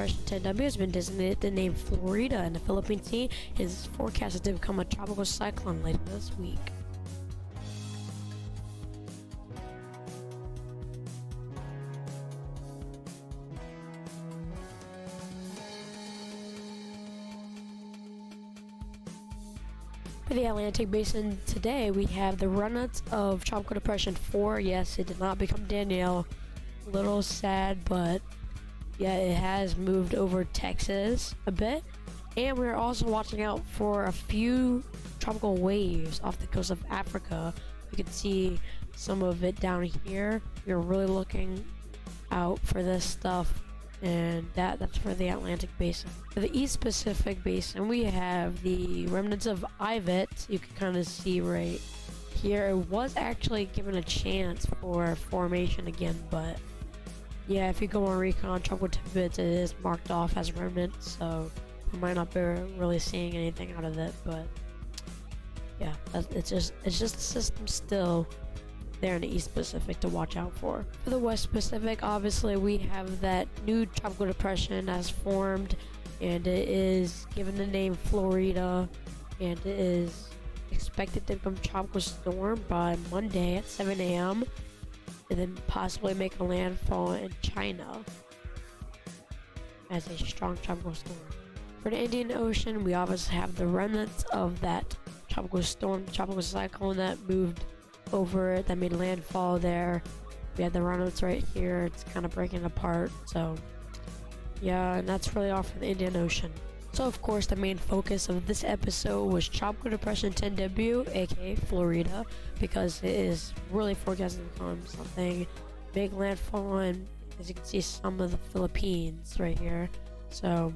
Depression 10W has been designated the name Florita in the Philippine Sea and is forecasted to become a tropical cyclone later this week. For the Atlantic Basin today, we have the remnants of Tropical Depression 4. Yes, it did not become Danielle. A little sad, but yeah, it has moved over Texas a bit. And we're also watching out for a few tropical waves off the coast of Africa. You can see some of it down here. We're really looking out for this stuff. And that's for the Atlantic Basin. For the East Pacific Basin, we have the remnants of Ivet. You can kind of see right here. It was actually given a chance for formation again, but yeah, if you go on recon, tropical tidbits, it is marked off as remnants, so you might not be really seeing anything out of it. But yeah, it's just a system still there in the East Pacific to watch out for. For the West Pacific, obviously we have that new tropical depression has formed, and it is given the name Florita, and it is expected to become a tropical storm by Monday at 7 a.m. and then possibly make a landfall in China as a strong tropical storm. For the Indian Ocean, we obviously have the remnants of that tropical storm, the tropical cyclone that moved over it, that made landfall there. We have the remnants right here. It's kind of breaking apart. So yeah, and that's really all for the Indian Ocean. So of course, the main focus of this episode was Tropical Depression 10W, aka Florita, because it is really forecasted to become something big landfall, and as you can see, some of the Philippines right here. So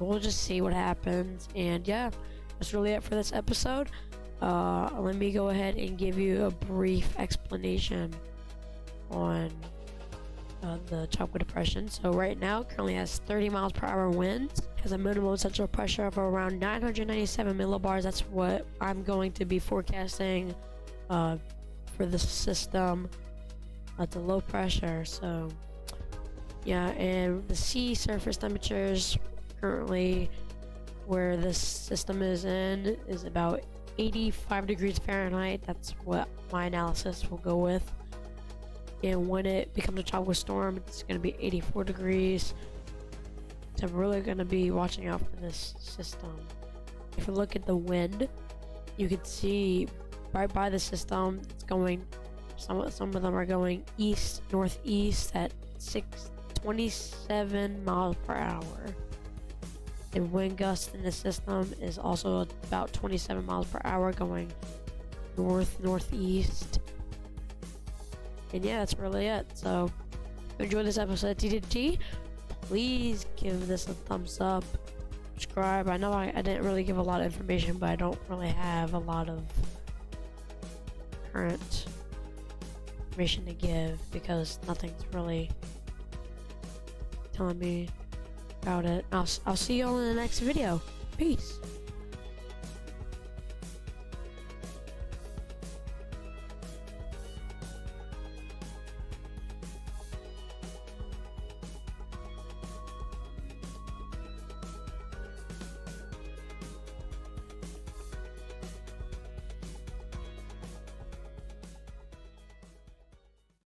we'll just see what happens. And yeah, that's really it for this episode. Let me go ahead and give you a brief explanation on the tropical depression. So right now, it currently has 30 miles per hour winds, has a minimum central pressure of around 997 millibars. That's what I'm going to be forecasting for the system. It's a low pressure, so yeah. And the sea surface temperatures currently where this system is in is about 85 degrees Fahrenheit. That's what my analysis will go with. And when it becomes a tropical storm, it's going to be 84 degrees. So I'm really going to be watching out for this system. If you look at the wind, you can see right by the system, it's going, some of them are going east, northeast at 27 miles per hour. The wind gust in the system is also about 27 miles per hour going northeast. And yeah, that's really it. So if you enjoyed this episode of TTT, please give this a thumbs up, subscribe. I know I didn't really give a lot of information, but I don't really have a lot of current information to give because nothing's really telling me about it. I'll see you all in the next video. Peace.